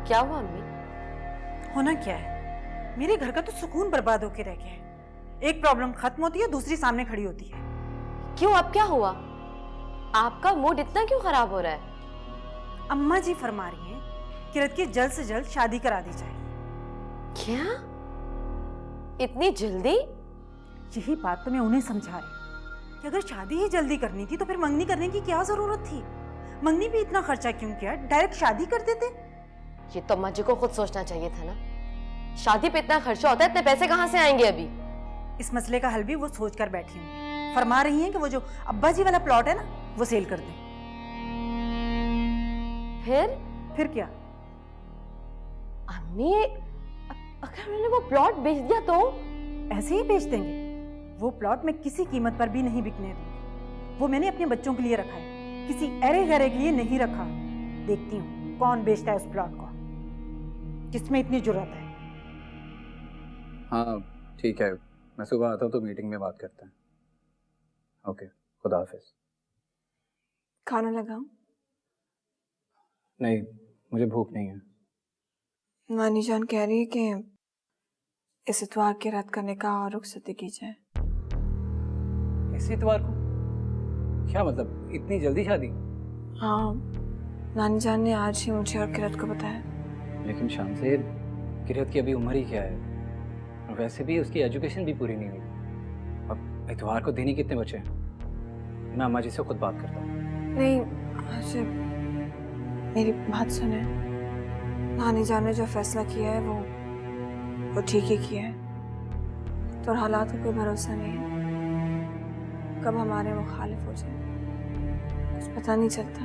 क्या हुआ अम्मी? होना क्या है, मेरे घर का तो सुकून बर्बाद होके रह गया है। एक प्रॉब्लम खत्म होती है, दूसरी सामने खड़ी होती है। क्यों, अब क्या हुआ? आपका मूड इतना क्यों खराब हो रहा है? अम्मा जी फरमा रही हैं किरत की जल्द से जल्द शादी करा दी जाए। क्या? इतनी जल्दी? यही बात तो मैं उन्हें समझा रही कि अगर शादी ही जल्दी करनी थी तो फिर मंगनी करने की क्या जरूरत थी। मंगनी भी इतना खर्चा क्यों किया, डायरेक्ट शादी कर देते। ये तो अम्मा जी को खुद सोचना चाहिए था ना। शादी पे इतना खर्चा होता है, इतने पैसे कहाँ से आएंगे अभी? इस मसले का हल भी वो सोच कर बैठी हूँ। फरमा रही हैं कि वो जो अब्बा जी वाला प्लॉट है ना, वो सेल कर दें। फिर क्या? अम्मी, अगर उन्होंने वो प्लॉट बेच दिया तो? ऐसे ही बेच देंगे। वो प्लॉट मैं किसी कीमत पर भी नहीं बिकने दूंगी। वो मैंने अपने बच्चों के लिए रखा है, किसी अरे गरे के लिए नहीं रखा। देखती हूँ कौन बेचता है उस प्लॉट को, किसमें इतनी जुर्रत है। हाँ ठीक है, मैं सुबह आता हूँ तो मीटिंग में बात करते हैं। ओके, खुदा हाफिज। खाना लगाऊं? नहीं, मुझे भूख नहीं है। नानी जान कह रही है कि इस इतवार के रात का निकाह और रुखसती की जाए। इस इतवार को? क्या मतलब, इतनी जल्दी शादी? हाँ, नानी जान ने आज ही मुझे और किरत को बताया। लेकिन शामशेर, किरत की अभी उम्र ही क्या है, और वैसे भी उसकी एजुकेशन भी पूरी नहीं हुई। अब इतवार को दिन ही कितने बचे हैं? मैं अम्मा जी से खुद बात करता हूँ। नहीं, आसिफ, मेरी बात सुने। नानी जान ने जो फैसला किया है वो ठीक ही किया है। तो हालात का कोई भरोसा नहीं है, कब हमारे मुखालिफ हो जाए कुछ पता नहीं चलता।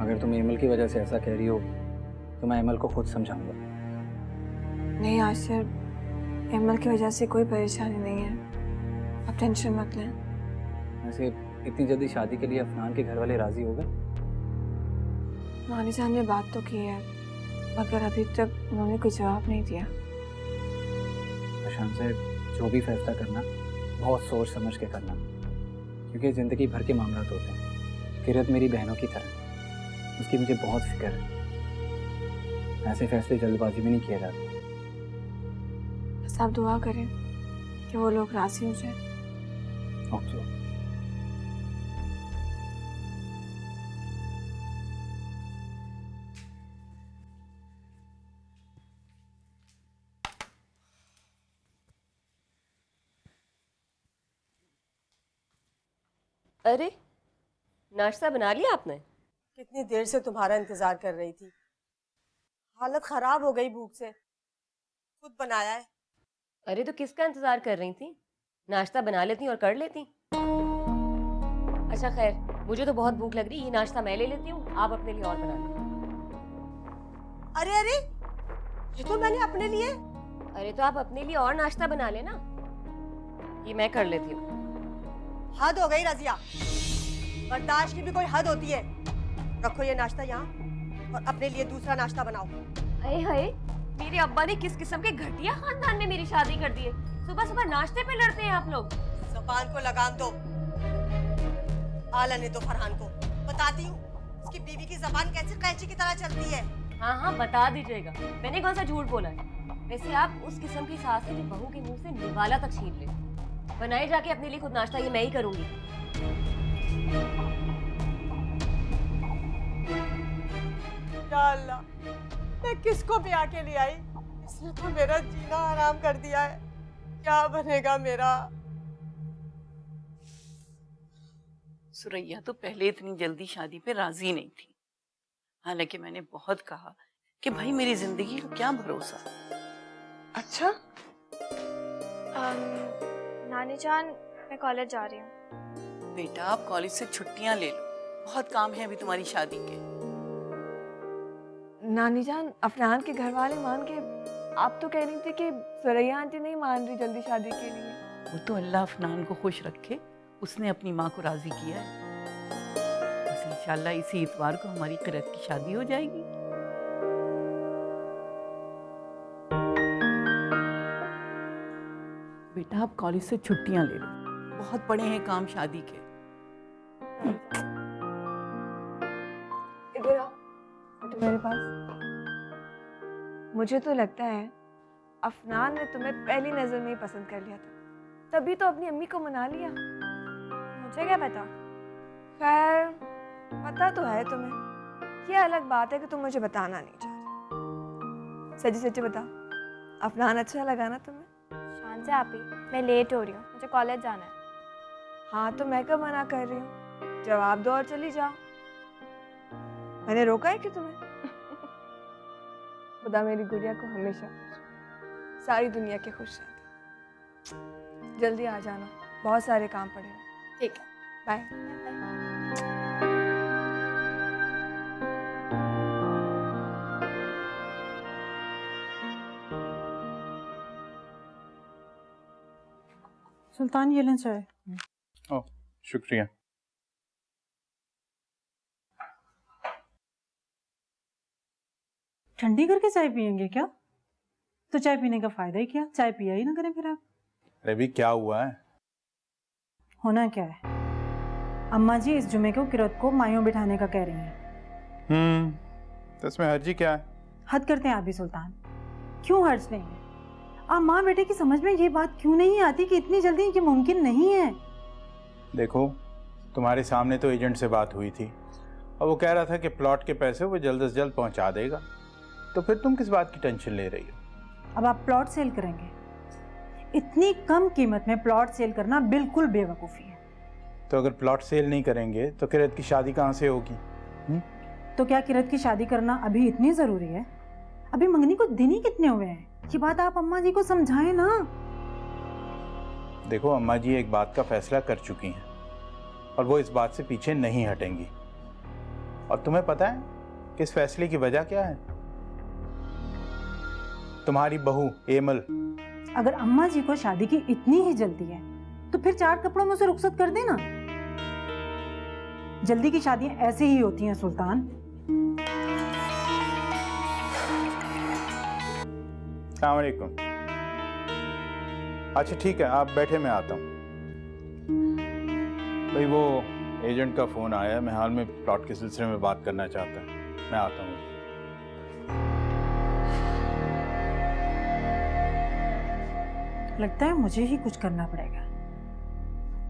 अगर तुम एमल की वजह से ऐसा कह रही हो तो मैं एमल को खुद समझाऊंगा। नहीं आसिफ, एमल की वजह से कोई परेशानी नहीं है, आप टेंशन मत लें। वैसे इतनी जल्दी शादी के लिए अफनान के घर वाले राजी हो गए? नानी जान ने बात तो की है, मगर अभी तक उन्होंने कोई जवाब नहीं दिया। शाम से जो भी फैसला करना बहुत सोच समझ के करना, क्योंकि ज़िंदगी भर के मामला होते हैं। किरत मेरी बहनों की तरह है, उसकी मुझे बहुत फिक्र है। ऐसे फैसले जल्दबाजी में नहीं किए जाते। बस आप दुआ करें कि वो लोग राजी हो जाए। ओके। अरे, नाश्ता बना लिया आपने? कितनी देर से तुम्हारा इंतजार कर रही थी। हालत खराब हो गई भूख से, खुद बनाया है। अरे तो किसका इंतजार कर रही थी? नाश्ता बना लेती और कर लेती। अच्छा खैर, मुझे तो बहुत भूख लग रही है, ये नाश्ता मैं ले लेती हूँ, आप अपने लिए और बना लो। अरे अरे, ये तो मैंने अपने लिए। अरे तो आप अपने लिए और नाश्ता बना लेना, ये मैं कर लेती हूँ। हद हो गई रजिया, बर्दाश्त की भी कोई हद होती है। रखो ये नाश्ता यहाँ और अपने लिए दूसरा नाश्ता बनाओ। हाय हाय, मेरे अब्बा ने किस किस्म के घटिया खानदान में मेरी शादी कर दी है। सुबह सुबह नाश्ते पे लड़ते हैं आप लोग। ज़बान को लगाम दो। आलने दो फरहान को, बताती हूँ उसकी बीवी की ज़बान कैसे कैंची की तरह चलती है। हाँ हाँ बता दीजिएगा, मैंने कौन सा झूठ बोला है। वैसे आप उस किस्म की सास है जो बहू के मुंह से निवाला तक छीन ले। बनाए जाके अपने लिए खुद नाश्ता, ये मैं ही करूंगी। या अल्लाह, मैं किसको ब्याह के लिए आई? इसने तो मेरा जीना हराम कर दिया है। क्या बनेगा मेरा? सुरैया तो पहले इतनी जल्दी शादी पे राजी नहीं थी। हालांकि मैंने बहुत कहा कि भाई मेरी जिंदगी का क्या भरोसा। अच्छा, नानी जान, मैं कॉलेज जा रही हूँ। बेटा आप कॉलेज से छुट्टियां ले लो, बहुत काम है अभी तुम्हारी शादी के। नानी जान, अफनान के घर वाले मान के, आप तो कह रही थी कि सुरैया आंटी नहीं मान रही जल्दी शादी के लिए। वो तो अल्लाह अफनान को खुश रखे, उसने अपनी माँ को राजी किया है। बस इंशाल्लाह इसी इतवार को हमारी किरत की शादी हो जाएगी। बेटा आप कॉलेज से छुट्टियां ले लो, बहुत पड़े हैं काम शादी के। इधर आओ, तो मेरे पास। मुझे तो लगता है अफनान ने तुम्हें पहली नजर में ही पसंद कर लिया था, तभी तो अपनी अम्मी को मना लिया। मुझे क्या पता। खैर पता तो है तुम्हें, ये अलग बात है कि तुम मुझे बताना नहीं चाहते। सच्ची सच्ची बता, अफनान अच्छा लगा ना तुम्हें? शान से आप ही, मैं लेट हो रही हूँ, मुझे कॉलेज जाना है। हाँ तो मैं कब मना कर रही हूँ, जवाब दो और चली जाओ। मैंने रोका है कि तुम्हें? खुदा मेरी गुड़िया को हमेशा खुश, सारी दुनिया के खुश रहती। जल्दी आ जाना, बहुत सारे काम पड़े हैं। ठीक है, बाय। सुल्तान ये लें चाय। ओह शुक्रिया। ठंडी करके चाय पियेंगे क्या? तो चाय पीने का फायदा ही क्या, चाय पिया ही ना करें फिर आप। अरे भी क्या हुआ है? होना क्या है, अम्मा जी इस जुमे को किरत को मायूं बिठाने का कह रही हैं। तो इसमें हर्जी क्या है? हद करते हैं आप भी सुल्तान, क्यों हर्ज नहीं है? आप माँ बेटे की समझ में ये बात क्यों नहीं आती कि इतनी जल्दी ये मुमकिन नहीं है? देखो तुम्हारे सामने तो एजेंट से बात हुई थी और वो कह रहा था कि प्लॉट के पैसे वो जल्द से जल्द पहुंचा देगा, तो फिर तुम किस बात की टेंशन ले रही हो? अब आप प्लॉट सेल करेंगे? इतनी कम कीमत में प्लॉट सेल करना बिल्कुल बेवकूफ़ी है। तो अगर प्लॉट सेल नहीं करेंगे तो किरत की शादी कहाँ से होगी? तो क्या किरत की शादी करना अभी इतनी ज़रूरी है? अभी मंगनी को दिन ही कितने हुए हैं? ये बात आप अम्मा जी को समझाएं ना। देखो अम्मा जी एक बात का फैसला कर चुकी हैं और वो इस बात से पीछे नहीं हटेंगी। और तुम्हें पता है कि इस फैसले की वजह क्या है? तुम्हारी बहू एमल। अगर अम्मा जी को शादी की इतनी ही जल्दी है तो फिर 4 कपड़ों में से रुखसत कर देना। जल्दी की शादियां ऐसे ही होती हैं सुल्तान। अस्सलाम वालेकुम। अच्छा ठीक है आप बैठे, मैं आता हूँ। भाई वो एजेंट का फ़ोन आया है, मैं हाल में प्लॉट के सिलसिले में बात करना चाहता हूँ, मैं आता हूँ। लगता है मुझे ही कुछ करना पड़ेगा,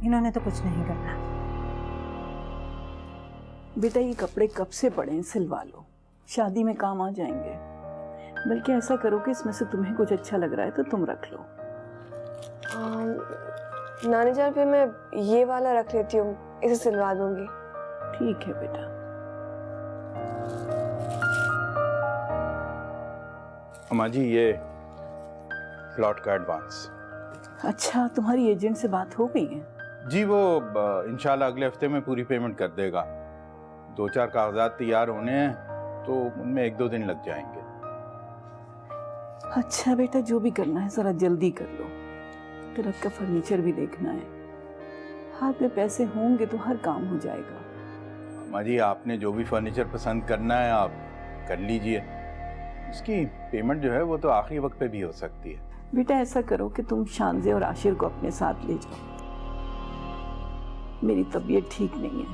इन्होंने तो कुछ नहीं करना। बेटा ये कपड़े कब से पड़े हैं, सिलवा लो, शादी में काम आ जाएंगे। बल्कि ऐसा करो कि इसमें से तुम्हें कुछ अच्छा लग रहा है तो तुम रख लो। नानी जान फिर मैं ये वाला रख लेती हूँ, इसे सिलवा दूंगी। ठीक है बेटा। अम्मा जी ये प्लॉट का एडवांस। अच्छा तुम्हारी एजेंट से बात हो गई है? जी वो इंशाल्लाह अगले हफ्ते में पूरी पेमेंट कर देगा। 2-4 कागजात तैयार होने हैं तो उनमें 1-2 दिन लग जाएंगे। अच्छा बेटा जो भी करना है जरा जल्दी कर लो, किरत का फर्नीचर भी देखना है। हाथ में पैसे होंगे तो हर काम हो जाएगा। अम्मा जी आपने जो भी फर्नीचर पसंद करना है आप कर लीजिए, उसकी पेमेंट जो है वो तो आखिरी वक्त पे भी हो सकती है। बेटा ऐसा करो कि तुम शानजे और आशिर को अपने साथ ले जाओ, मेरी तबीयत ठीक नहीं है।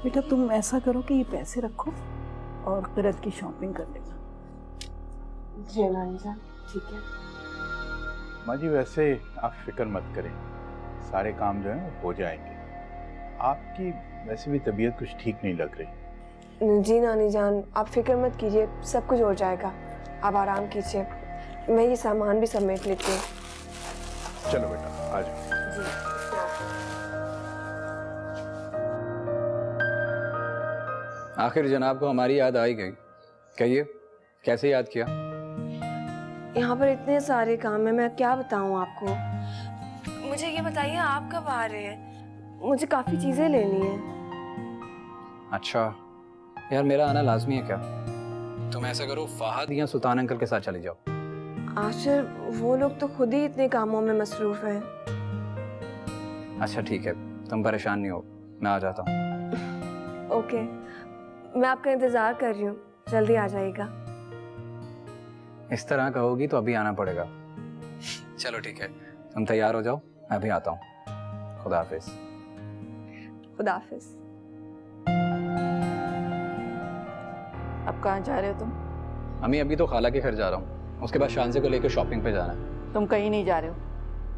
बेटा तुम ऐसा करो कि ये पैसे रखो और किरत की शॉपिंग कर लेना। जी नानी जान ठीक है। अम्मा जी वैसे आप फिक्र मत करें, सारे काम जो है हो जाएंगे। आपकी वैसे भी तबीयत कुछ ठीक नहीं लग रही। जी नानी जान आप फिक्र मत कीजिए, सब कुछ हो जाएगा, आप आराम कीजिए। मैं ये सामान भी समेट लेती हूँ। चलो बेटा आ जाओ। आखिर जनाब को हमारी याद आई गई, कहिए कैसे याद किया? यहाँ पर इतने सारे काम है, मैं क्या बताऊँ आपको। मुझे ये बताइए आप कब आ रहे हैं, मुझे काफ़ी चीज़ें लेनी है। अच्छा यार मेरा आना लाजमी है क्या? तुम ऐसा करो फाहद या सुल्तान अंकल के साथ चले जाओ। आशिर वो लोग तो खुद ही इतने कामों में मसरूफ हैं। अच्छा ठीक है तुम परेशान नहीं हो, मैं आ जाता हूँ। ओके मैं आपका इंतज़ार कर रही हूँ, जल्दी आ जाइएगा। इस तरह कहोगी तो अभी आना पड़ेगा। चलो ठीक है तुम तैयार हो जाओ, मैं अभी आता हूँ। खुदा हाफिज। खुदा हाफिज। अब कहाँ जा रहे हो तुम? अम्मी अभी तो खाला के घर जा रहा हूँ, उसके बाद शानसे को लेकर शॉपिंग पे जाना है। तुम कहीं नहीं जा रहे हो,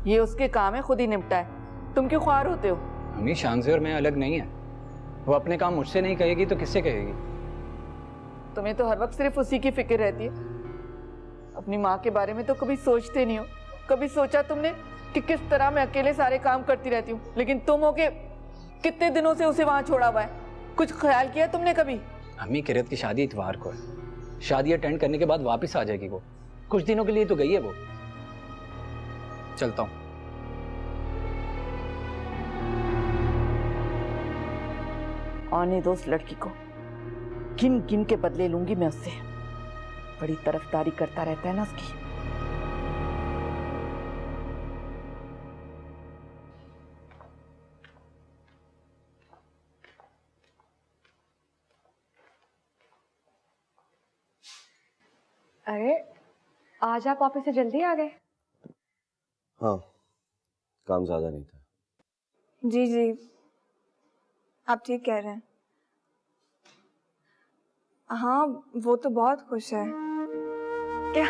ये उसके काम है, खुद ही निपटाए। तुम क्यों ख्वार होते हो? अम्मी शानसे और मैं अलग नहीं है, वो अपने काम मुझसे नहीं कहेगी तो किससे कहेगी? तुम्हें तो हर वक्त सिर्फ उसी की फिक्र रहती है, अपनी माँ के बारे में तो कभी सोचते नहीं हो। कभी सोचा तुमने कि किस तरह मैं अकेले सारे काम करती रहती हूँ, लेकिन तुम हो के कितने दिनों से उसे वहां छोड़ा हुआ है, कुछ ख्याल किया तुमने कभी? अम्मी किरत की शादी इतवार को है, शादी अटेंड करने के बाद वापस आ जाएगी वो, कुछ दिनों के लिए तो गई है वो। चलता हूँ। आने दो उस लड़की को, गिन गिन के बदले लूंगी मैं उससे। बड़ी तरफदारी करता रहता है ना उसकी। अरे आज आप ऑफिस से जल्दी आ गए? हाँ, काम ज़्यादा नहीं था। जी जी, आप ठीक कह रहे हैं। हाँ, वो तो बहुत खुश है। क्या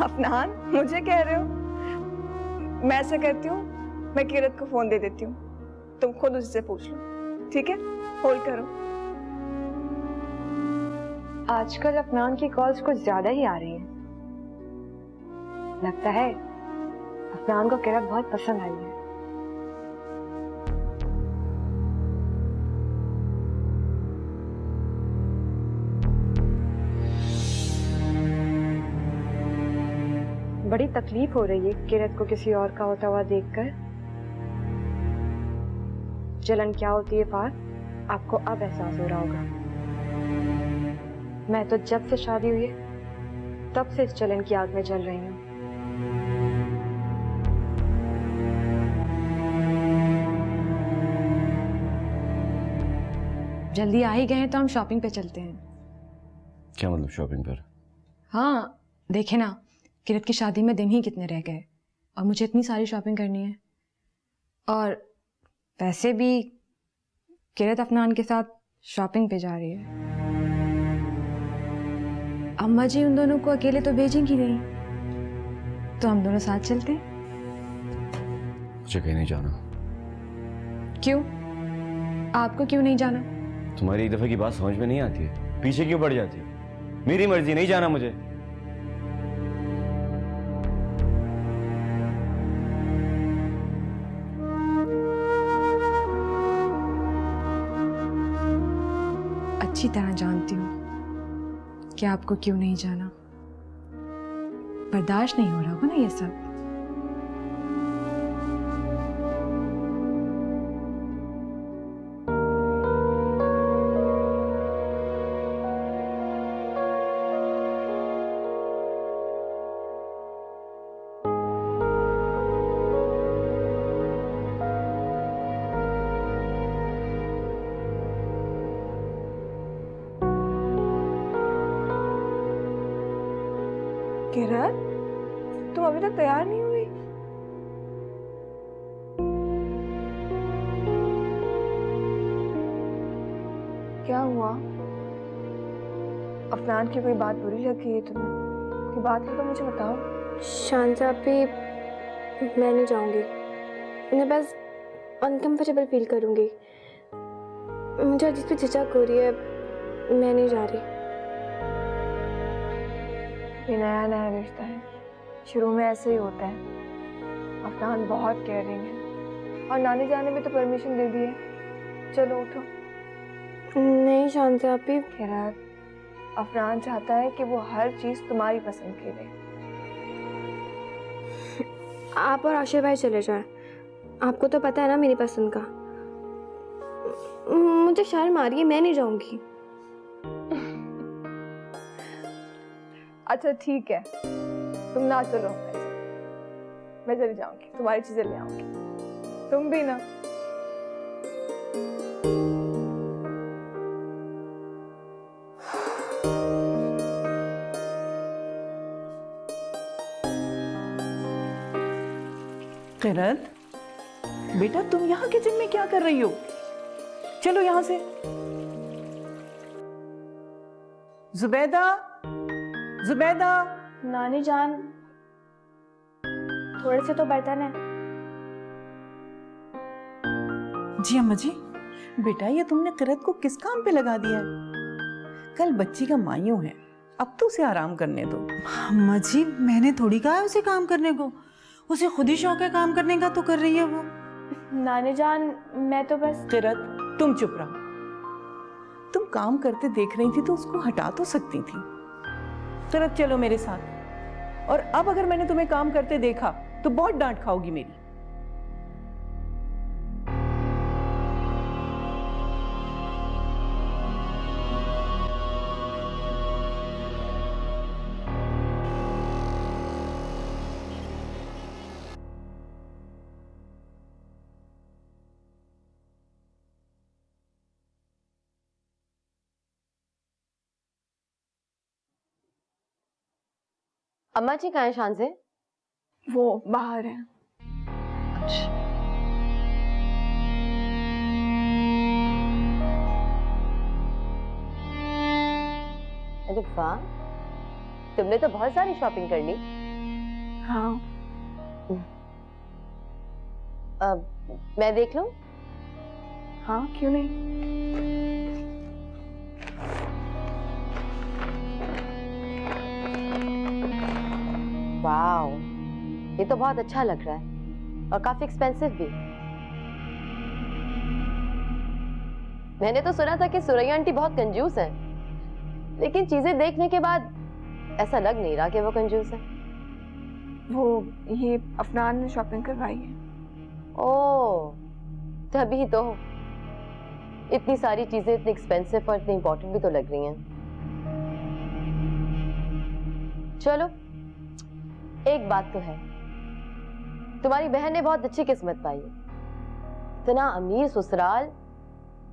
अफनान, मुझे कह रहे हो? मैं ऐसा करती हूँ, मैं किरत को फोन दे देती हूँ, तुम खुद उससे पूछ लो, ठीक है? होल्ड करो। आजकल अफनान की कॉल्स कुछ ज्यादा ही आ रही हैं। लगता है अफनान को किरत बहुत पसंद आई है। बड़ी तकलीफ हो रही है किरत को किसी और का होता हुआ देखकर। जलन क्या होती है पार, आपको अब एहसास हो रहा होगा। मैं तो जब से शादी हुई है तब से इस जलन की आग में जल रही हूँ। जल्दी आ ही गए हैं तो हम शॉपिंग पे चलते हैं। क्या मतलब शॉपिंग पर? हाँ देखे ना, किरत की शादी में दिन ही कितने रह गए और मुझे इतनी सारी शॉपिंग करनी है। और वैसे भी किरत अफनान के साथ शॉपिंग पे जा रही है। अम्मा जी उन दोनों को अकेले तो भेजेंगी नहीं, तो हम दोनों साथ चलते हैं। मुझे कहीं नहीं जाना। क्यों? आपको क्यों नहीं जाना? तुम्हारी एक दफे की बात समझ में नहीं आती है, पीछे क्यों पड़ जाती है? मेरी मर्जी, नहीं जाना मुझे। अच्छी तरह जानती हूँ कि आपको क्यों नहीं जाना। बर्दाश्त नहीं हो रहा होगा ना ये सब। किरत, तुम अभी तक तैयार नहीं हुई? क्या हुआ? अफनान की कोई बात बुरी लगी है तुम्हें? कोई बात है तो मुझे बताओ। शांता पे मैं नहीं जाऊंगी, मैं बस अनकंफर्टेबल फील करूंगी। मुझे अजीब सी झिझक हो रही है, मैं नहीं जा रही। ये नया नया रिश्ता है, शुरू में ऐसे ही होता है। अफनान बहुत केयरिंग है और नानी जाने भी तो परमिशन दे दी है। चलो उठो। नहीं शांता आपी, किरत, अफनान चाहता है कि वो हर चीज तुम्हारी पसंद की ले। आप और आशिर भाई चले जाएं, आपको तो पता है ना मेरी पसंद का। मुझे शर्म आ रही है, मैं नहीं जाऊंगी। अच्छा ठीक है, तुम ना चलो मेरे साथ, मैं चली जाऊंगी, तुम्हारी चीजें ले आऊंगी। तुम भी ना। किरत, बेटा तुम यहाँ किचन में क्या कर रही हो? चलो यहाँ से। जुबैदा, जुबैदा। नानी जान, थोड़े से तो बर्तन है। जी अम्मा जी। बेटा ये तुमने किरत को किस काम पे लगा दिया है? कल बच्ची का मायूं है, अब तो उसे आराम करने दो। अम्मा जी, मैंने थोड़ी कहा है उसे काम करने को। उसे खुद ही शौक है काम करने का, तो कर रही है वो। नानी जान, मैं तो बस। किरत तुम चुप रहो। तुम काम करते देख रही थी तो उसको हटा तो सकती थी। किरत चलो मेरे साथ। और अब अगर मैंने तुम्हें काम करते देखा तो बहुत डांट खाओगी मेरी। अम्मा जी कहाँ हैं शान से? वो बाहर है। अरे वाह, तुमने तो बहुत सारी शॉपिंग कर ली। हाँ। अब मैं देख लूं? हाँ, क्यों नहीं। वाओ, ये तो बहुत अच्छा लग रहा है और काफी एक्सपेंसिव भी। मैंने तो सुना था कि सुरैया आंटी बहुत कंजूस है, लेकिन चीजें देखने के बाद ऐसा लग नहीं रहा कि वो कंजूस है। वो ये अफनान ने शॉपिंग करवाई है। ओह, तभी तो इतनी सारी चीजें इतनी एक्सपेंसिव और इतनी इंपॉर्टेंट भी तो लग रही हैं। चलो, एक बात तो है, तुम्हारी बहन ने बहुत अच्छी किस्मत पाई है। इतना अमीर ससुराल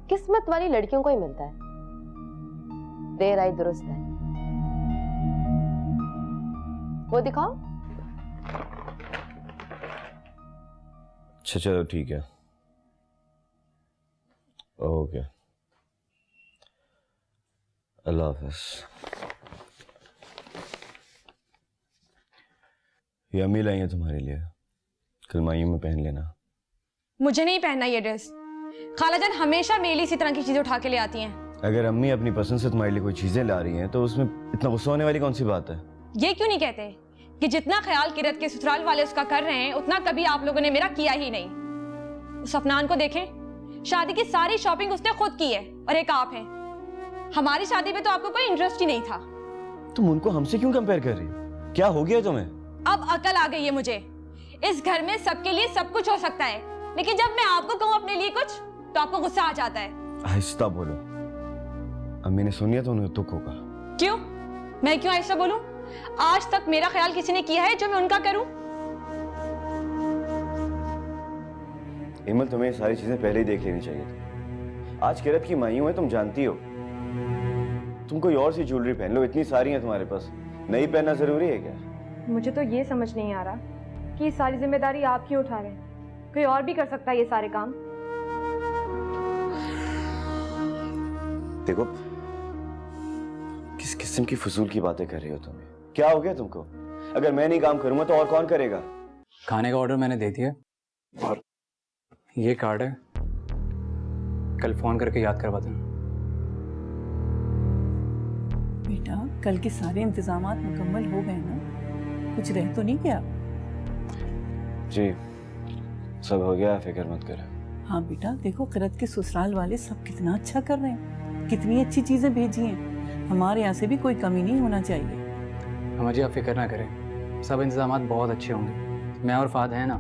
किस्मत वाली लड़कियों को ही मिलता है। देर आई दुरुस्त है। वो दिखाओ। अच्छा चलो ठीक है, ओके, अल्लाह हाफिज। ये अम्मी लाई है तुम्हारे लिए, कल मायूं में पहन लेना। मुझे नहीं पहनना ये ड्रेस। खालाजान हमेशा मेरे लिए इसी तरह की चीजें उठा के ले आती हैं। अगर अम्मी अपनी पसंद से तुम्हारे लिए कोई चीजें ला रही हैं तो उसमें इतना गुस्सा होने वाली कौन सी बात है? ये क्यों नहीं कहते कि जितना ख्याल किरत के ससुराल वाले उसका कर रहे हैं, उतना कभी आप लोगों ने मेरा किया ही नहीं। उस अफनान को देखें, शादी की सारी शॉपिंग उसने खुद की है, और एक आप हैं। हमारी शादी में तो आपको कोई इंटरेस्ट ही नहीं था। तुम उनको हमसे क्यों कंपेयर कर रही हो? क्या हो गया तुम्हें? अब अकल आ गई है मुझे। इस घर में सबके लिए सब कुछ हो सकता है, लेकिन जब मैं आपको कहूँ अपने लिए कुछ, तो आपको गुस्सा आ जाता है। आहिस्ता बोलो, अम्मी ने सुनिया तो उन्हें दुख होगा। क्यों? मैं क्यों ऐसा बोलूं? आज तक मेरा ख्याल किसी ने किया है जो मैं उनका करूं? इमल, तुम्हें ये सारी चीजें पहले ही देख लेनी चाहिए थी। आज किरत की मायूं है, तुम जानती हो। तुम कोई और सी ज्वेलरी पहन लो, इतनी सारी है तुम्हारे पास, नहीं पहनना जरूरी है क्या? मुझे तो ये समझ नहीं आ रहा कि ये सारी जिम्मेदारी आप क्यों उठा रहे हैं। कोई और भी कर सकता है ये सारे काम। देखो, किस किस्म की फजूल की बातें कर रही हो तुम? क्या हो गया तुमको? अगर मैं नहीं काम करूंगा तो और कौन करेगा? खाने का ऑर्डर मैंने दे दिया और ये कार्ड है, कल फोन करके याद करवा देना। बेटा कल के सारे इंतजामात मुकम्मल हो गए ना? कुछ रह तो नहीं गया? जी सब हो गया, फिक्र मत कर। हाँ बेटा, देखो किरत के ससुराल वाले सब कितना अच्छा कर रहे हैं, कितनी अच्छी चीजें भेजी हैं। हमारे यहाँ से भी कोई कमी नहीं होना चाहिए। अम्मा जी आप फिक्र ना करें, सब इंतजामात बहुत अच्छे होंगे। मैं और फाद हैं ना।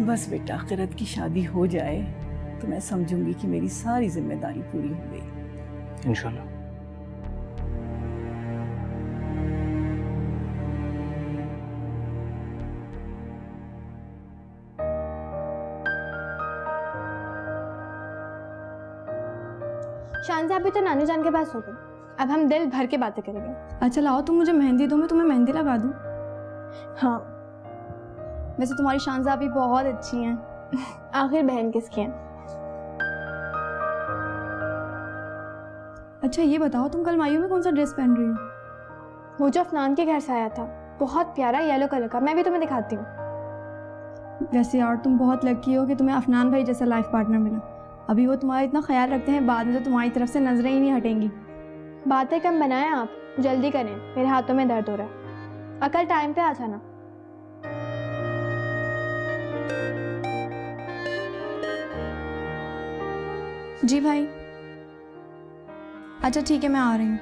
बस बेटा किरत की शादी हो जाए तो मैं समझूंगी कि मेरी सारी जिम्मेदारी पूरी हो गई। इंशाल्लाह। शान से अभी तो नानी जान के पास हो गए, अब हम दिल भर के बातें करेंगे। अच्छा लाओ, तुम मुझे मेहंदी दो, मैं तुम्हें मेहंदी लगा दूं। हाँ, वैसे तुम्हारी शानजा भी बहुत अच्छी हैं। आखिर बहन किसकी है? अच्छा ये बताओ, तुम कल मायू में कौन सा ड्रेस पहन रही हो? वो जो अफनान के घर से आया था, बहुत प्यारा येलो कलर का, मैं भी तुम्हें दिखाती हूँ। वैसे यार तुम बहुत लकी हो कि तुम्हें अफनान भाई जैसा लाइफ पार्टनर मिला। अभी वो तुम्हारा इतना ख्याल रखते हैं, बाद में तो तुम्हारी तरफ से नजरें ही नहीं हटेंगी। बातें कम बनाएं आप, जल्दी करें, मेरे हाथों में दर्द हो रहा है। और कल टाइम पे आ जाना। जी भाई। अच्छा ठीक है, मैं आ रही हूँ।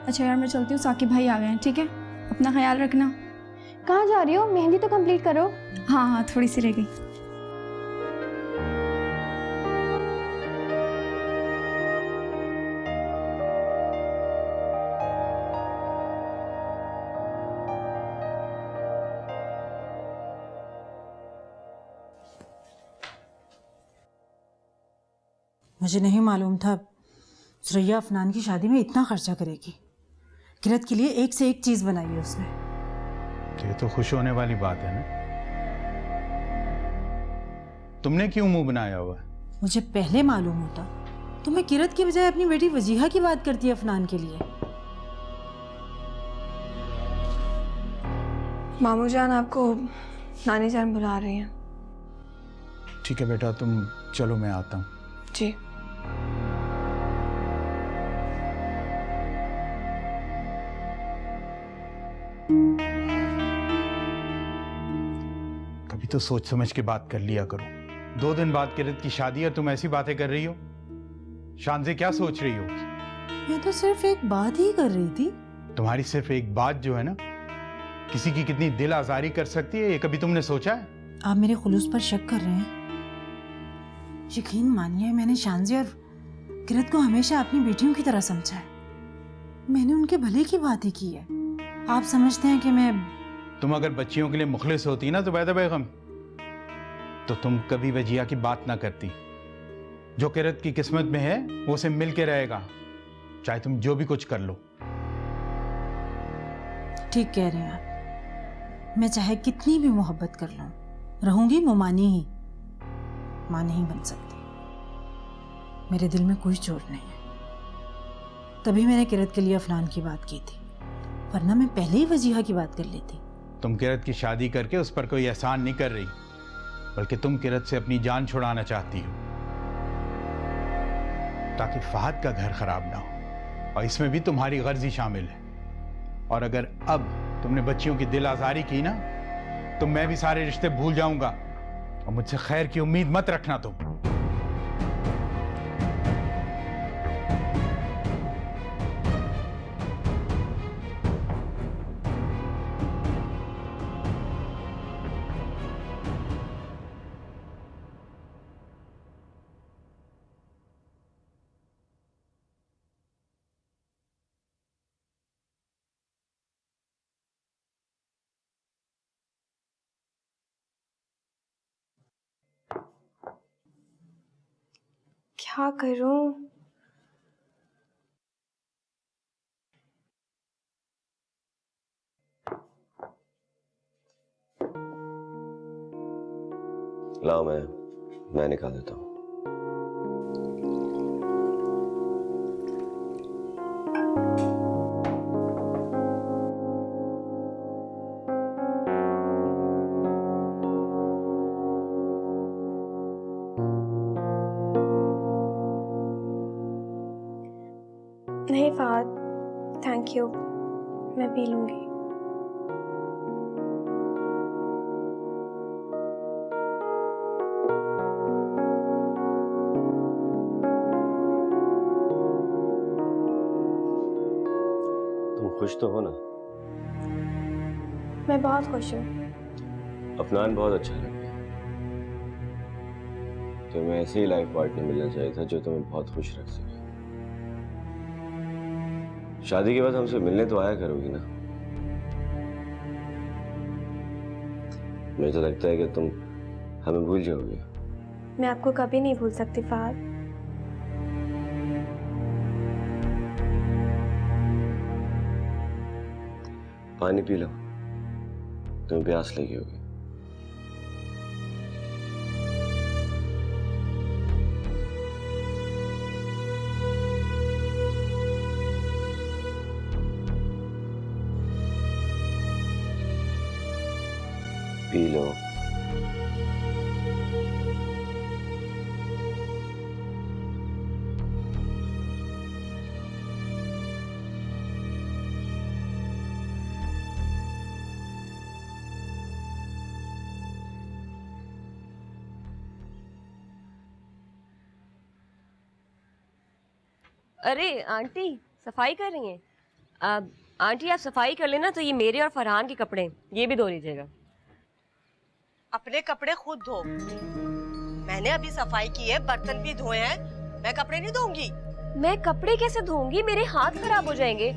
अच्छा यार मैं चलती हूँ, साकिब भाई आ गए हैं। ठीक है, अपना ख्याल रखना। कहाँ जा रही हो? मेहंदी तो कंप्लीट करो। हाँ हाँ, थोड़ी सी रह गई। मुझे नहीं मालूम था सुरैया अफनान की शादी में इतना खर्चा करेगी। किरत के लिए एक से एक चीज बनाई है उसने। ये तो खुश होने वाली बात है ना। तुमने क्यों मुंह बनाया हुआ है? मुझे पहले मालूम होता तो मैं किरत की बजाय अपनी बेटी वजीहा की बात करती अफनान के लिए। मामू जान आपको नानी जान बुला रही हैं। ठीक है बेटा, तुम चलो, मैं आता हूँ। जी। कभी तो सोच समझ के बात कर लिया करो। 2 दिन बाद किरत की शादी और तुम ऐसी बातें कर रही हो। शान से क्या सोच रही हो? मैं तो सिर्फ एक बात ही कर रही थी। तुम्हारी सिर्फ एक बात जो है ना, किसी की कितनी दिल आजारी कर सकती है, ये कभी तुमने सोचा है? आप मेरे खुलूस पर शक कर रहे हैं? यकीन मानिए, मैंने शानजी और किरत को हमेशा अपनी बेटियों की तरह समझा है। मैंने उनके भले की बात ही की है। आप समझते हैं कि मैं... तुम अगर बच्चियों के लिए मुखलिस होती ना तो बैदा बेगम, तो तुम कभी वजिया की बात ना करती। जो किरत की किस्मत में है वो उसे मिल के रहेगा, चाहे तुम जो भी कुछ कर लो। ठीक कह रहे हैं आप। मैं चाहे कितनी भी मोहब्बत कर लूं, रहूंगी मुमानी ही, मां नहीं बन सकती। मेरे दिल में कोई चोट नहीं है। तभी मैंने किरत के लिए अफनान की बात की थी, वरना मैं पहले ही वजीहा की बात कर लेती। तुम किरत की शादी करके उस पर कोई एहसान नहीं कर रही, बल्कि तुम किरत से अपनी जान छुड़ाना चाहती हो ताकि फहद का घर खराब ना हो, और इसमें भी तुम्हारी गर्जी शामिल है। और अगर अब तुमने बच्चियों की दिल आजारी की ना, तो मैं भी सारे रिश्ते भूल जाऊंगा, और मुझसे खैर की उम्मीद मत रखना तुम। क्या करूं? लाओ, मैं निकाल देता हूँ। नहीं फहद, थैंक यू, मैं पी लूंगी। तुम खुश तो हो ना? मैं बहुत खुश हूँ। अफनान बहुत अच्छा लग गया। तुम्हें ऐसे ही लाइफ पार्टनर मिलना चाहिए था जो तुम्हें बहुत खुश रख सके। शादी के बाद हमसे मिलने तो आया करोगी ना? मुझे तो लगता है कि तुम हमें भूल जाओगे। मैं आपको कभी नहीं भूल सकती फहद। पानी पी लो, तुम्हें प्यास लगी होगी। P low. अरे आंटी सफाई कर रही हैं? आंटी आप सफाई कर लेना तो ये मेरे और फरहान के कपड़े ये भी धो लीजिएगा। अपने कपड़े खुद धो। मैंने अभी सफाई की है, बर्तन भी धोए हैं, मैं कपड़े नहीं धोऊंगी। मैं कपड़े कैसे धोऊंगी? मेरे हाथ खराब हो जाएंगे,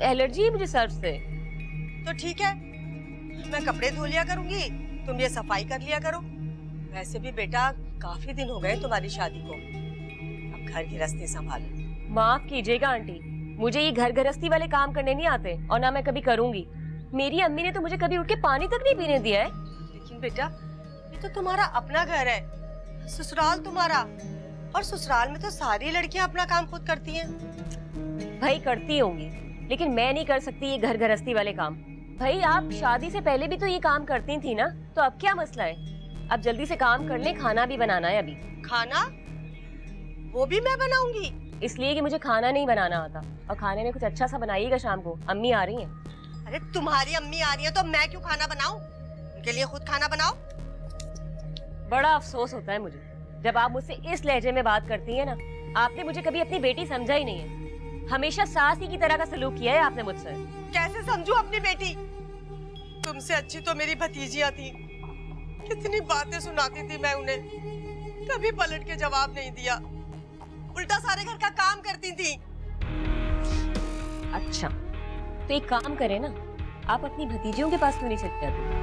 एलर्जी है मुझे सर्फ से। तो ठीक है, मैं कपड़े धो लिया करूंगी, तुम ये सफाई कर लिया करो। वैसे भी बेटा काफी दिन हो गए तुम्हारी शादी को, अब घर गृहस्थी संभालो। माफ कीजिएगा आंटी, मुझे ये घर गृहस्थी वाले काम करने नहीं आते और ना मैं कभी करूंगी। मेरी अम्मी ने तो मुझे कभी उठ के पानी तक नहीं पीने दिया है। लेकिन बेटा ये तो तुम्हारा अपना घर है, ससुराल तुम्हारा, और ससुराल में तो सारी लड़कियां अपना काम खुद करती हैं। भाई करती होंगी, लेकिन मैं नहीं कर सकती ये घर गृहस्थी वाले काम। भाई आप शादी से पहले भी तो ये काम करती थी ना, तो अब क्या मसला है? अब जल्दी से काम कर ले, खाना भी बनाना है अभी। खाना वो भी मैं बनाऊंगी? इसलिए कि मुझे खाना नहीं बनाना आता, और खाने में कुछ अच्छा सा बनाइएगा शाम को, अम्मी आ रही हैं। अरे तुम्हारी अम्मी आ रही है तो मैं क्यों खाना बनाऊं? उनके लिए खुद खाना बनाओ। बड़ा अफसोस होता है मुझे जब आप मुझसे इस लहजे में बात करती हैं ना। आपने मुझे कभी अपनी बेटी समझा ही नहीं है, हमेशा सास ही की तरह का सलूक किया है आपने मुझसे। कैसे समझूं अपनी बेटी? तुमसे अच्छी तो मेरी भतीजियां थी, कितनी बातें सुनाती थी मैं उन्हें, कभी पलट के जवाब नहीं दिया, उल्टा सारे घर का काम करती थी। अच्छा तो एक काम करें ना, आप अपनी भतीजियों के पास क्यों नहीं चले जाते?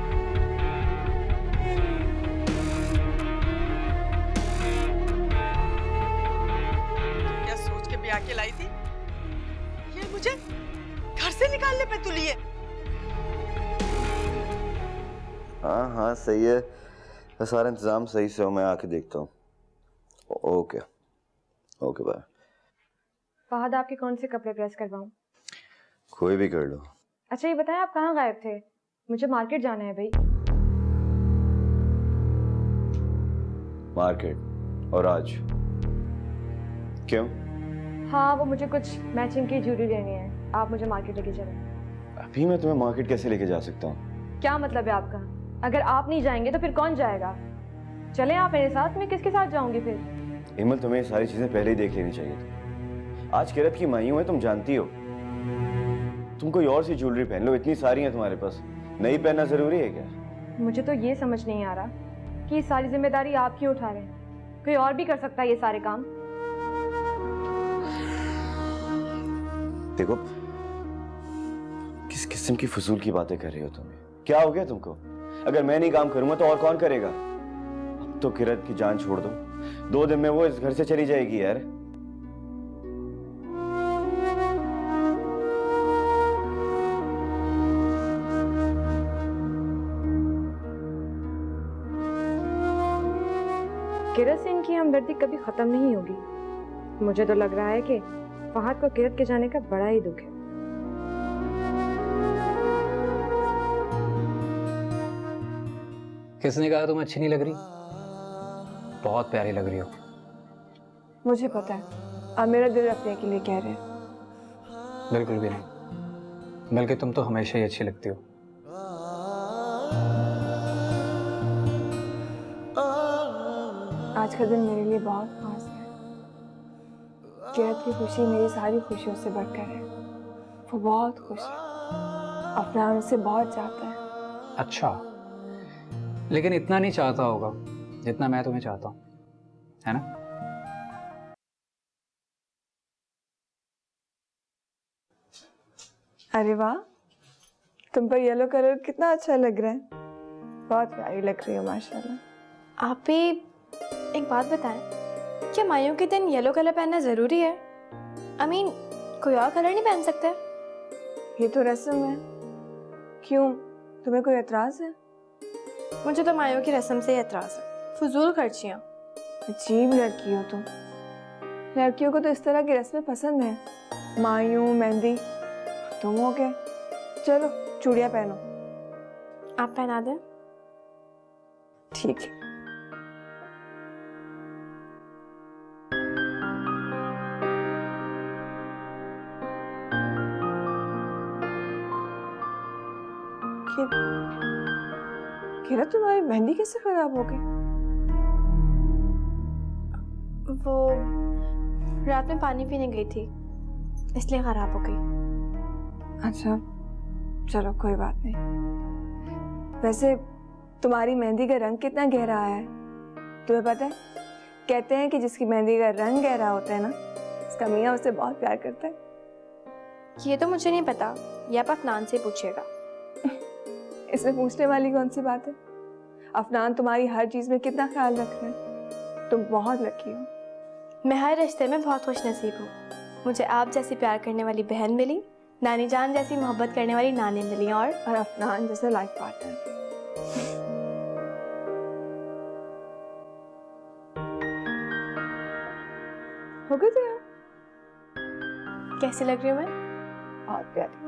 क्या सोच के ब्याह के लाई थी? ये मुझे घर से निकालने पे तुली है। हाँ हाँ सही है, सारा इंतजाम सही से हो, मैं आके देखता हूँ। Okay okay bye. फहद आपके कौन से कपड़े प्रेस करवाऊं? कोई भी कर लो। अच्छा ये बताएं आप कहाँ गायब थे? मुझे मार्केट जाना है भाई। मार्केट? और आज क्यों? हाँ वो मुझे कुछ मैचिंग की ज्वेलरी लेनी है, आप मुझे मार्केट लेके चलें। अभी मैं तुम्हें मार्केट कैसे लेके जा सकता हूँ? क्या मतलब है आपका? अगर आप नहीं जाएंगे तो फिर कौन जाएगा? चलें आप मेरे साथ, मैं किसके साथ जाऊंगी फिर? हिम्मत, तुम्हें ये सारी चीजें पहले ही देख लेनी चाहिए थी। आज किरत की मायूं है, तुम जानती हो। तुम कोई और सी ज्वेलरी पहन लो, इतनी सारी है तुम्हारे पास, नहीं पहनना जरूरी है क्या? मुझे तो ये समझ नहीं आ रहा कि ये सारी जिम्मेदारी आप क्यों उठा रहे हैं? कोई और भी कर सकता है ये सारे काम। देखो किस किस्म की फजूल की बातें कर रही हो तुम? क्या हो गया तुमको? अगर मैं नहीं काम करूंगा तो और कौन करेगा? अब तो किरत की जान छोड़ दो, 2 दिन में वो इस घर से चली जाएगी यार। किरत से इनकी हमदर्दी कभी खत्म नहीं होगी। मुझे तो लग रहा है कि फहद को किरत के जाने का बड़ा ही दुख है। किसने कहा तुम अच्छी नहीं लग रही? बहुत प्यारी लग रही हो। मुझे पता है, आप मेरा दिल रखने के लिए कह रहे हैं। बिल्कुल भी नहीं, बल्कि तुम तो हमेशा ही अच्छी लगती हो। आज का दिन मेरे लिए बहुत खास है। किरत की खुशी मेरी सारी खुशियों से बढ़कर है। वो बहुत खुश है, अपना उनसे बहुत चाहता है। अच्छा, लेकिन इतना नहीं चाहता होगा जितना मैं तुम्हें चाहता हूँ, है ना? अरे वाह, तुम पर येलो कलर कितना अच्छा लग रहा है। बहुत प्यारी लग रही हो माशाल्लाह। आप भी एक बात बताएं, क्या माइयों के दिन येलो कलर पहनना ज़रूरी है? I mean, कोई और कलर नहीं पहन सकते? ये तो रस्म है। क्यों, तुम्हें कोई एतराज़ है? मुझे तो माइयों की रस्म से ही एतराज़ है। फजूल खर्चियाँ। अजीब लड़की हो तुम। लड़कियों को तो इस तरह की रस्में पसंद हैं। मायूं, मेहंदी। तुम हो गए। चलो चूड़ियाँ पहनो। आप पहना दें? ठीक है। किरण, तुम्हारी मेहंदी कैसे खराब हो गई? वो रात में पानी पीने गई थी, इसलिए खराब हो गई। अच्छा, चलो कोई बात नहीं। वैसे तुम्हारी मेहंदी का रंग कितना गहरा आया है, तुम्हें पता है? कहते हैं कि जिसकी मेहंदी का रंग गहरा होता है ना, उसका मियाँ उससे बहुत प्यार करता है। ये तो मुझे नहीं पता, ये आप अफनान से पूछिएगा। इसमें पूछने वाली कौन सी बात है? अफनान तुम्हारी हर चीज में कितना ख्याल रख रहे हैं। तुम बहुत लकी हो। मैं हर रिश्ते में बहुत खुशनसीब हूँ। मुझे आप जैसी प्यार करने वाली बहन मिली, नानी जान जैसी मोहब्बत करने वाली नानी मिली, और अफनान जैसा लाइफ पार्टनर। हो गई तैयार? कैसी लग रही हूँ मैं? बहुत प्यारी।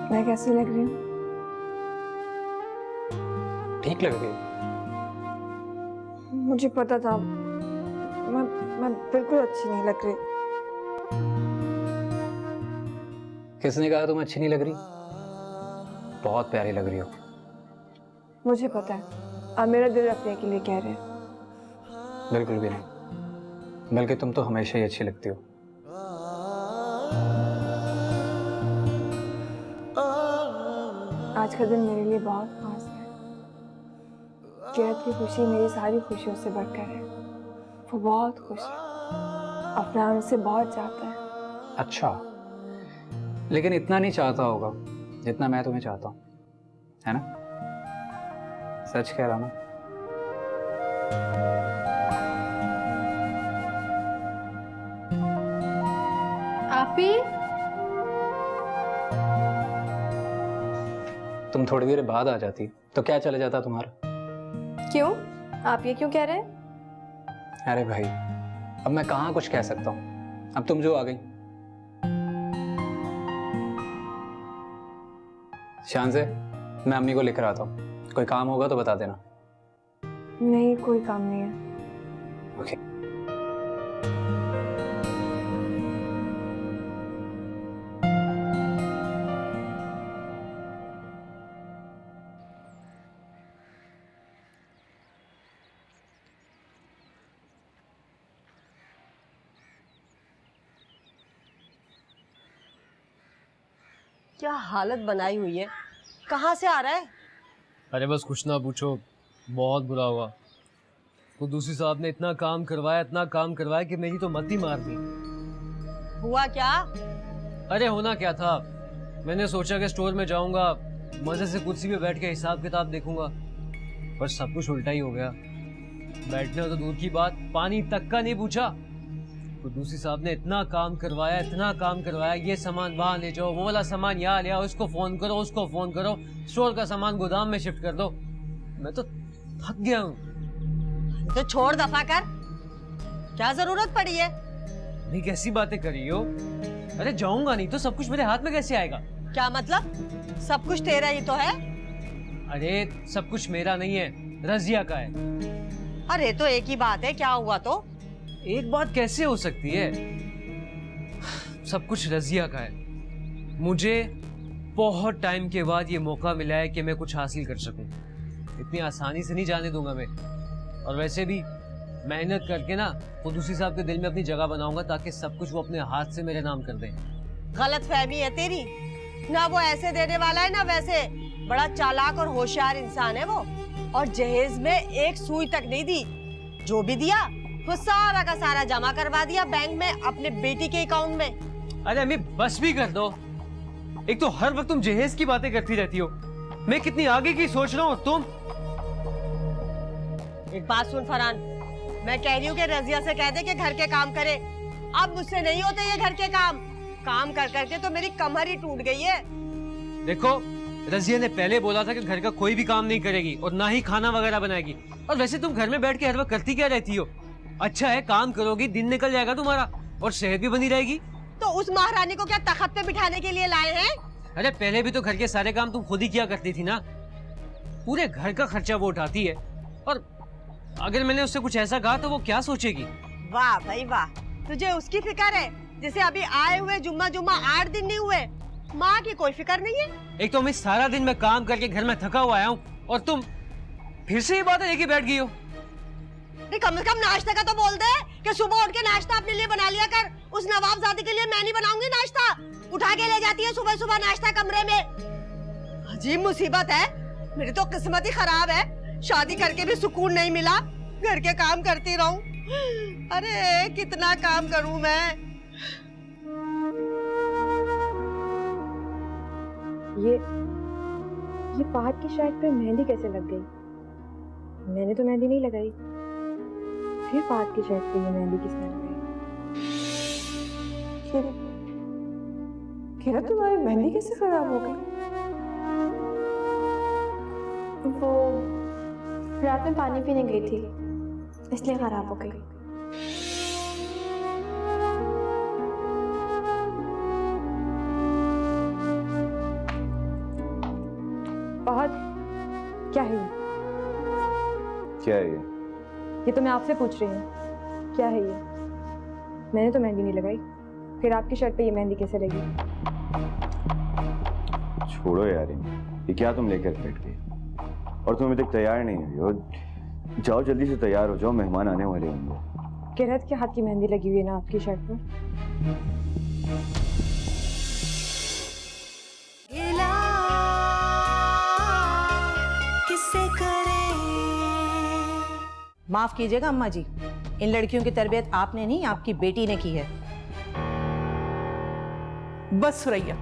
मैं कैसी लग रही हूँ? ठीक लग रही है। मुझे पता था, मैं बिल्कुल अच्छी नहीं लग रही। किसने कहा तुम अच्छी नहीं लग रही? बहुत प्यारी लग रही हो। मुझे पता है, आप मेरा दिल रखने के लिए कह रहे हैं। बिल्कुल भी नहीं, बल्कि तुम तो हमेशा ही अच्छी लगती हो। आज का दिन मेरे लिए बहुत खास है। किरत की खुशी मेरी सारी खुशियों से बढ़कर है। वो बहुत खुश है, अफनान उसे बहुत चाहता है। अच्छा, लेकिन इतना नहीं चाहता होगा जितना मैं तुम्हें चाहता हूँ, है ना? सच कह रहा ना? आपी, तुम थोड़ी देर बाद आ जाती तो क्या चले जाता तुम्हारा? क्यों? आप ये क्यों कह रहे हैं? अरे भाई, अब मैं कहाँ कुछ कह सकता हूँ, अब तुम जो आ गई। शान से मैं अम्मी को लिख रहा था, कोई काम होगा तो बता देना। नहीं, कोई काम नहीं है। ओके। क्या हालत बनाई हुई है, कहाँ से आ रहा है? अरे बस कुछ ना पूछो, बहुत बुरा हुआ। वो दूसरी साहब ने इतना काम करवाया कि मेरी तो मत ही मार दी। हुआ क्या? अरे होना क्या था, मैंने सोचा कि स्टोर में जाऊंगा, मजे से कुर्सी पे बैठ के हिसाब किताब देखूंगा, पर सब कुछ उल्टा ही हो गया। बैठना तो दूर की बात, पानी तक का नहीं पूछा। तो दूसरी साहब ने इतना काम करवाया, ये सामान वहां ले जाओ, वो वाला सामान यहाँ ले आओ, इसको फोन करो, उसको फोन करो, स्टोर का सामान गोदाम में शिफ्ट कर दो। मैं तो थक गया हूँ। तो छोड़, दफा कर, क्या जरूरत पड़ी है? नहीं, कैसी बातें कर रही हो? अरे जाऊंगा नहीं तो सब कुछ मेरे हाथ में कैसे आएगा? क्या मतलब? सब कुछ तेरा ही तो है। अरे सब कुछ मेरा नहीं है, रजिया का है। अरे तो एक ही बात है, क्या हुआ तो? एक बात कैसे हो सकती है? सब कुछ रजिया का है। मुझे बहुत टाइम के बाद ये मौका मिला है कि मैं कुछ हासिल कर सकूं। इतनी आसानी से नहीं जाने दूंगा मैं। और वैसे भी मेहनत करके ना वो दूसरी साहब के दिल में अपनी जगह बनाऊंगा, ताकि सब कुछ वो अपने हाथ से मेरे नाम कर दें। गलत फहमी है तेरी, ना वो ऐसे देने वाला है ना वैसे। बड़ा चालाक और होशियार इंसान है वो, और जहेज में एक सुई तक नहीं दी। जो भी दिया वो सारा का सारा जमा करवा दिया बैंक में, अपने बेटी के अकाउंट में। अरे अम्मी बस भी कर दो। एक तो हर वक्त तुम जहेज की बातें करती रहती हो, मैं कितनी आगे की सोच रहा हूँ। तुम एक बात सुन फरहान, मैं कह रही हूँ कि रजिया से कह दे कि घर के काम करे। अब मुझसे नहीं होते ये घर के काम। काम कर करके तो मेरी कमर ही टूट गई है। देखो, रजिया ने पहले बोला था कि घर का कोई भी काम नहीं करेगी और ना ही खाना वगैरह बनाएगी। और वैसे तुम घर में बैठ के हर वक्त करती क्या रहती हो? अच्छा है, काम करोगी, दिन निकल जाएगा तुम्हारा और सेहत भी बनी रहेगी। तो उस महारानी को क्या तख्त पे बिठाने के लिए लाए हैं? अरे पहले भी तो घर के सारे काम तुम खुद ही किया करती थी ना। पूरे घर का खर्चा वो उठाती है, और अगर मैंने उससे कुछ ऐसा कहा तो वो क्या सोचेगी? वाह भाई वाह, तुझे उसकी फिक्र है जिसे अभी आए हुए जुम्मा 8 दिन नहीं हुए। माँ की कोई फिक्र नहीं है। एक तो मैं सारा दिन में काम करके घर में थका हुआ आया हूँ और तुम फिर से ये बातें लेके बैठ गई हो। कम से कम नाश्ते का तो बोल दे कि सुबह उठ के नाश्ता अपने लिए बना लिया कर। उस नवाबजादी के लिए मैं नहीं बनाऊंगी नाश्ता। उठा के ले जाती है सुबह सुबह नाश्ता कमरे में। अजीब मुसीबत है, मेरी तो किस्मत ही खराब है। शादी करके भी सुकून नहीं मिला, घर के काम करती रहूं। अरे कितना काम करूं मैं। ये फहद की शर्ट पे मेहंदी कैसे लग गई? मैंने तो मेहंदी नहीं लगाई, फिर फहद की शर्ट पे ये मेहंदी किसने लगाई? किरत, तुम्हारी मेहंदी कैसे खराब हो गई? वो रात में पानी पीने गई थी, इसलिए खराब हो गई। फहद, क्या है ये? क्या है ये तो मैं आपसे पूछ रही हूँ, क्या है ये? मैंने तो मेहंदी नहीं लगाई, फिर आपकी शर्ट पे ये मेहंदी कैसे लगी? छोड़ो यार, ये क्या तुम लेकर बैठ गई और तुम अभी तक तैयार नहीं हुई हो। जाओ जल्दी से तैयार हो जाओ, मेहमान आने वाले होंगे। किरत के हाथ की मेहंदी लगी हुई है ना आपकी शर्ट पर? माफ कीजिएगा अम्मा जी, इन लड़कियों की तरबियत आपने नहीं, आपकी बेटी ने की है। बस सुरैया,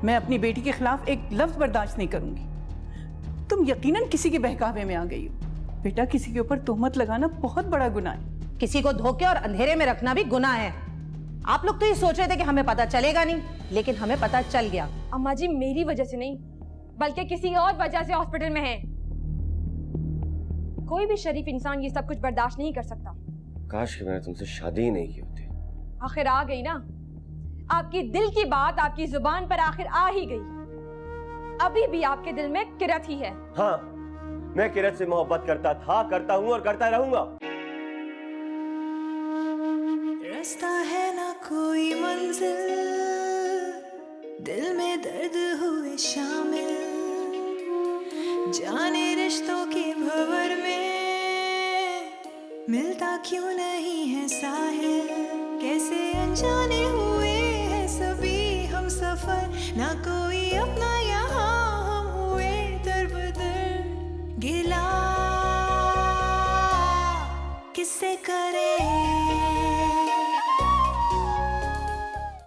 मैं अपनी बेटी के खिलाफ एक लफ्ज बर्दाश्त नहीं करूंगी। तुम यकीनन किसी के बहकावे में आ गई हो। बेटा, किसी के ऊपर तोहमत लगाना बहुत बड़ा गुनाह है। किसी को धोखे और अंधेरे में रखना भी गुनाह है। आप लोग तो ये सोच रहे थे कि हमें पता चलेगा नहीं, लेकिन हमें पता चल गया। अम्मा जी, मेरी वजह से नहीं, बल्कि किसी और वजह से हॉस्पिटल में है। कोई भी शरीफ इंसान ये सब कुछ बर्दाश्त नहीं कर सकता। काश कि मैंने तुमसे शादी ही नहीं की होती। आखिर आ गई ना, आपकी दिल की बात आपकी जुबान पर आखिर आ ही गई। अभी भी आपके दिल में किरत ही है। हाँ, मैं किरत से मोहब्बत करता था, करता हूँ और करता रहूंगा। रास्ता है ना कोई मंजिल, दिल में दर्द हुए शामिल, जाने रिश्तों के भंवर में मिलता क्यों नहीं है साहिल। कैसे अनजाने हुए हैं सभी हम सफर, ना कोई